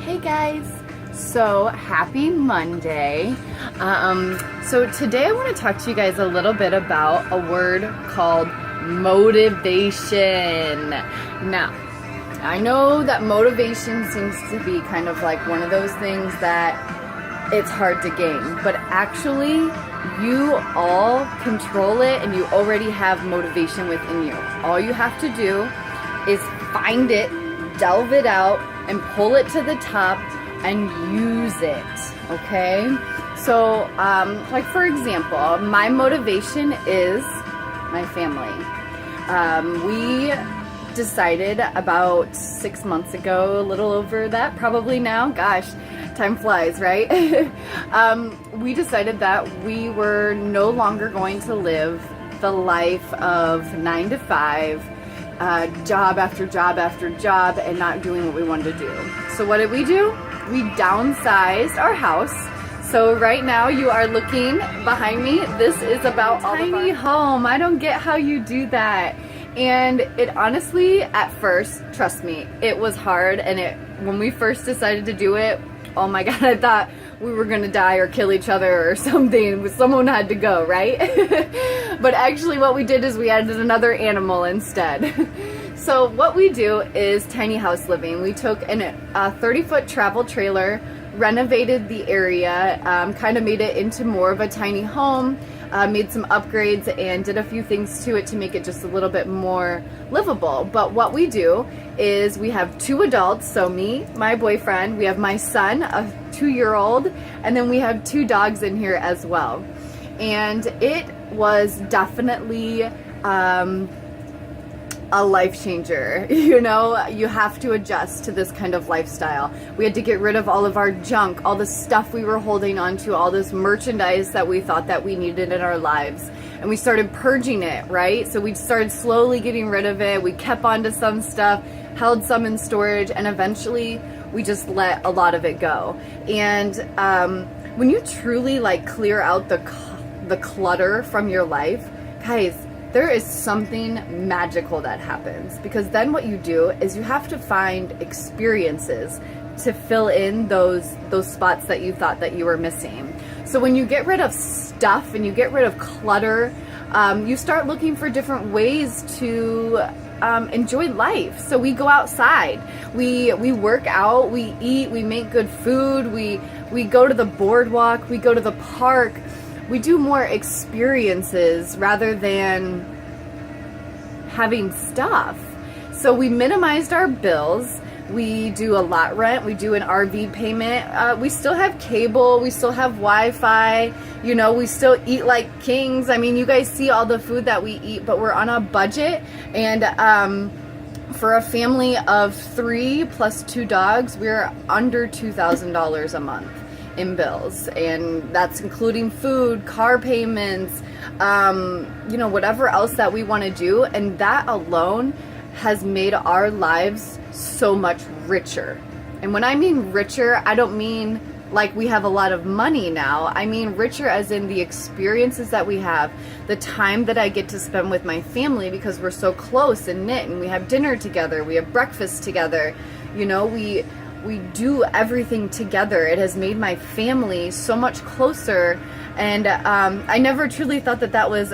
Hey guys, so happy Monday. So today I want to talk to you guys a little bit about a word called motivation. Now, I know that motivation seems to be kind of like one of those things that it's hard to gain, but actually you all control it and you already have motivation within you. All you have to do is find it, delve it out, and pull it to the top and use it, okay? So, like for example, my motivation is my family. We decided about 6 months ago, a little over that, probably now, gosh, time flies, right? We decided that we were no longer going to live the life of 9 to 5, job after job after job, and not doing what we wanted to do. So what did we do? We downsized our house. So right now you are looking behind me. This is about tiny home. I don't get how you do that. And it honestly, at first, trust me, it was hard. And when we first decided to do it, oh my God, I thought we were gonna die or kill each other or something. Someone had to go, right? But actually what we did is we added another animal instead. So what we do is tiny house living. We took a 30-foot travel trailer, renovated the area, kind of made it into more of a tiny home, made some upgrades and did a few things to it to make it just a little bit more livable. But what we do is we have 2 adults, so me, my boyfriend, we have my son, a 2-year-old, and then we have 2 dogs in here as well. And it was definitely a life changer. You know, you have to adjust to this kind of lifestyle. We had to get rid of all of our junk, all the stuff we were holding on to, all this merchandise that we thought that we needed in our lives. And we started purging it, right? So we started slowly getting rid of it. We kept onto some stuff, held some in storage, and eventually we just let a lot of it go. And when you truly like clear out the clutter from your life, guys, there is something magical that happens, because then what you do is you have to find experiences to fill in those spots that you thought that you were missing. So when you get rid of stuff and you get rid of clutter, you start looking for different ways to enjoy life. So we go outside, we work out, we eat, we make good food, we go to the boardwalk, we go to the park. We do more experiences rather than having stuff. So we minimized our bills. We do a lot rent. We do an RV payment. We still have cable. We still have Wi-Fi. You know, we still eat like kings. I mean, you guys see all the food that we eat, but we're on a budget. And for a family of 3 plus 2 dogs, we're under $2,000 a month in bills, and that's including food, car payments, you know, whatever else that we want to do. And that alone has made our lives so much richer. And when I mean richer, I don't mean like we have a lot of money now. I mean richer as in the experiences that we have, the time that I get to spend with my family, because we're so close and knit, and we have dinner together, we have breakfast together, you know, we do everything together. It has made my family so much closer. And I never truly thought that that was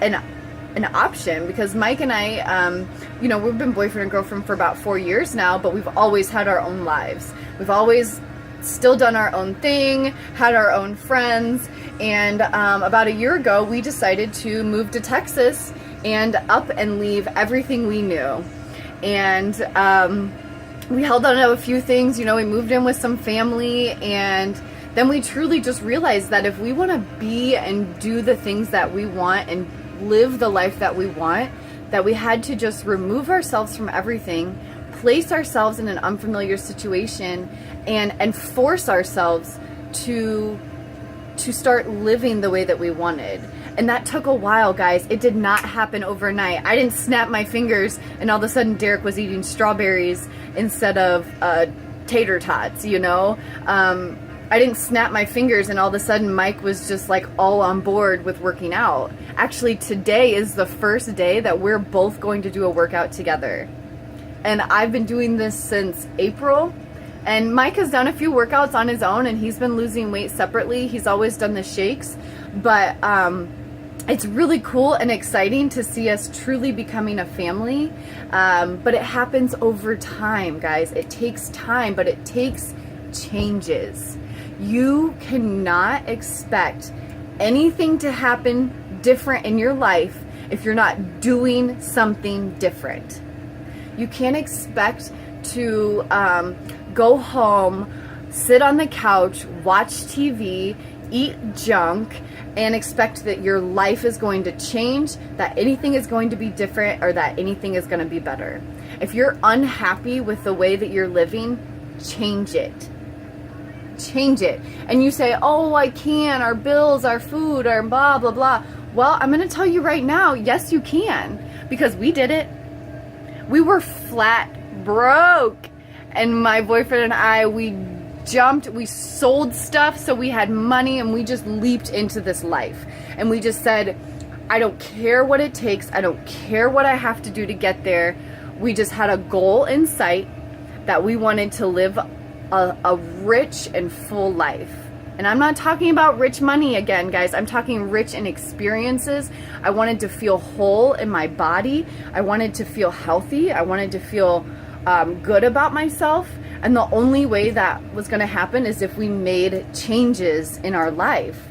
an option, because Mike and I, you know, we've been boyfriend and girlfriend for about 4 years now, but we've always had our own lives. We've always still done our own thing, had our own friends. And about a year ago, we decided to move to Texas and up and leave everything we knew. And we held on to a few things, you know, we moved in with some family, and then we truly just realized that if we want to be and do the things that we want and live the life that we want, that we had to just remove ourselves from everything, place ourselves in an unfamiliar situation, and force ourselves to start living the way that we wanted. And that took a while, guys. It did not happen overnight. I didn't snap my fingers and all of a sudden Derek was eating strawberries instead of tater tots, you know? I didn't snap my fingers and all of a sudden Mike was just like all on board with working out. Actually, today is the first day that we're both going to do a workout together. And I've been doing this since April. And Mike has done a few workouts on his own, and he's been losing weight separately. He's always done the shakes, but it's really cool and exciting to see us truly becoming a family. But it happens over time, guys. It takes time, but it takes changes. You cannot expect anything to happen different in your life if you're not doing something different. You can't expect to go home, sit on the couch, watch TV, eat junk, and expect that your life is going to change, that anything is going to be different, or that anything is going to be better. If you're unhappy with the way that you're living, change it. Change it. And you say, oh, I can, our bills, our food, our blah, blah, blah. Well, I'm going to tell you right now, yes, you can, because we did it. We were flat broke. And my boyfriend and I, we sold stuff so we had money, and we just leaped into this life. And we just said, I don't care what it takes. I don't care what I have to do to get there. We just had a goal in sight that we wanted to live a rich and full life. And I'm not talking about rich money again, guys. I'm talking rich in experiences. I wanted to feel whole in my body. I wanted to feel healthy. I wanted to feel good about myself. And the only way that was going to happen is if we made changes in our life.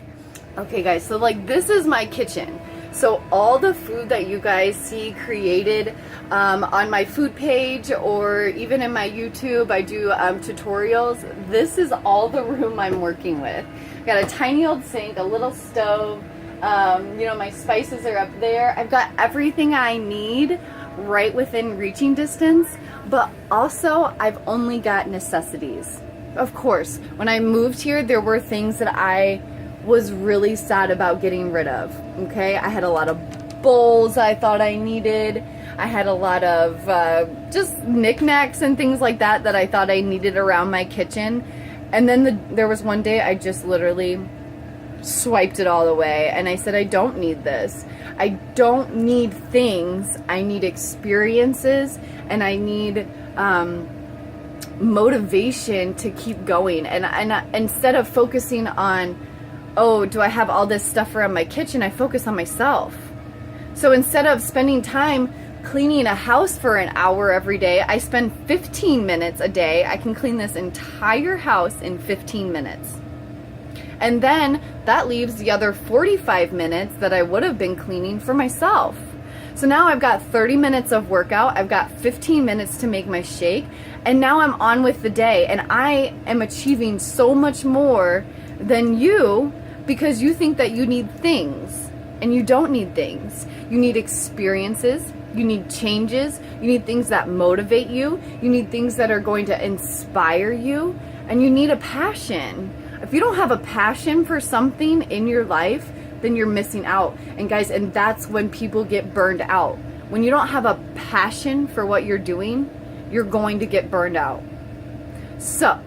Okay, guys, so like this is my kitchen. So all the food that you guys see created on my food page, or even in my YouTube, I do tutorials. This is all the room I'm working with. Got a tiny old sink, a little stove. You know, my spices are up there. I've got everything I need right within reaching distance, but also I've only got necessities. Of course, when I moved here, there were things that I was really sad about getting rid of. Okay, I had a lot of bowls I thought I needed. I had a lot of just knickknacks and things like that that I thought I needed around my kitchen. And then there was one day I just literally swiped it all away, and I said, I don't need this. I don't need things. I need experiences, and I need motivation to keep going. And instead of focusing on, oh, do I have all this stuff around my kitchen, I focus on myself. So instead of spending time cleaning a house for an hour every day, I spend 15 minutes a day. I can clean this entire house in 15 minutes. And then that leaves the other 45 minutes that I would have been cleaning for myself. So now I've got 30 minutes of workout, I've got 15 minutes to make my shake, and now I'm on with the day, and I am achieving so much more than you, because you think that you need things, and you don't need things. You need experiences, you need changes, you need things that motivate you, you need things that are going to inspire you, and you need a passion. If you don't have a passion for something in your life, then you're missing out. And guys, and that's when people get burned out. When you don't have a passion for what you're doing, you're going to get burned out. So,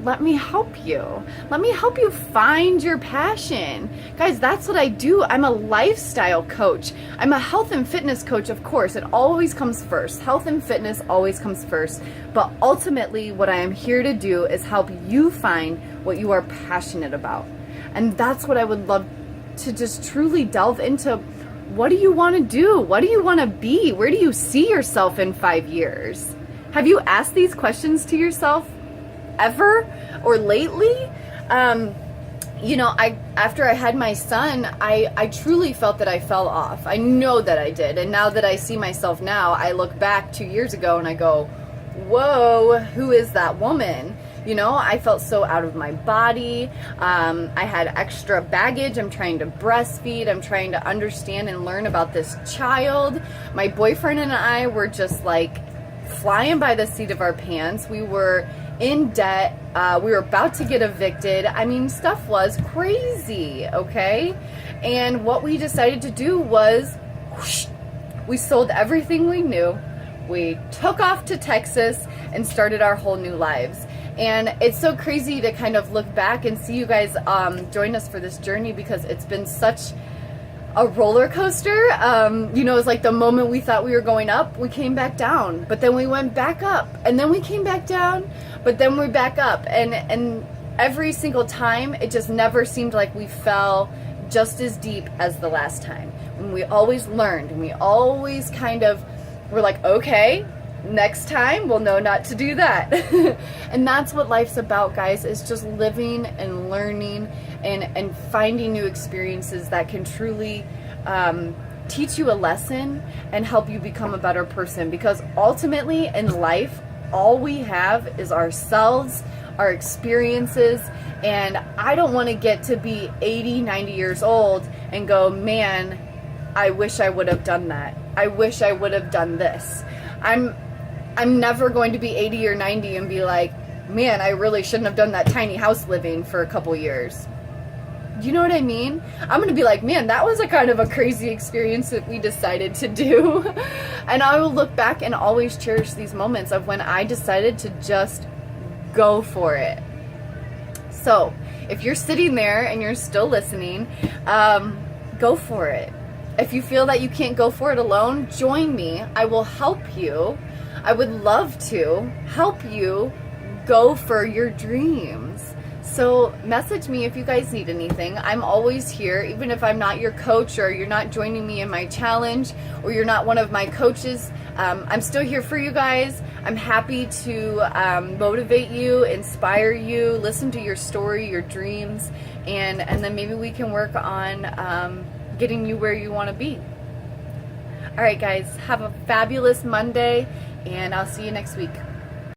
let me help you. Let me help you find your passion. Guys, that's what I do. I'm a lifestyle coach. I'm a health and fitness coach, of course. It always comes first. Health and fitness always comes first. But ultimately, what I am here to do is help you find what you are passionate about. And that's what I would love to just truly delve into. What do you want to do? What do you want to be? Where do you see yourself in 5 years? Have you asked these questions to yourself ever or lately? You know, after I had my son, I truly felt that I fell off. I know that I did. And now that I see myself now, I look back 2 years ago and I go, whoa, who is that woman? You know, I felt so out of my body. I had extra baggage. I'm trying to breastfeed. I'm trying to understand and learn about this child. My boyfriend and I were just like flying by the seat of our pants. We were in debt. We were about to get evicted. I mean, stuff was crazy, okay? And what we decided to do was whoosh, we sold everything we knew. We took off to Texas and started our whole new lives. And it's so crazy to kind of look back and see you guys join us for this journey, because it's been such a roller coaster. You know, it's like the moment we thought we were going up, we came back down, but then we went back up, and then we came back down, but then we're back up, and every single time it just never seemed like we fell just as deep as the last time. And we always learned, and we always kind of were like, okay, next time we'll know not to do that. And that's what life's about, guys, is just living and learning and finding new experiences that can truly teach you a lesson and help you become a better person. Because ultimately in life, all we have is ourselves, our experiences, and I don't want to get to be 80, 90 years old and go, man, I wish I would have done that. I wish I would have done this. I'm never going to be 80 or 90 and be like, man, I really shouldn't have done that tiny house living for a couple years. Do you know what I mean? I'm going to be like, man, that was a kind of a crazy experience that we decided to do. And I will look back and always cherish these moments of when I decided to just go for it. So if you're sitting there and you're still listening, go for it. If you feel that you can't go for it alone, join me. I will help you. I would love to help you go for your dreams. So message me if you guys need anything. I'm always here, even if I'm not your coach or you're not joining me in my challenge or you're not one of my coaches. I'm still here for you guys. I'm happy to motivate you, inspire you, listen to your story, your dreams, and then maybe we can work on getting you where you want to be. All right, guys, have a fabulous Monday, and I'll see you next week.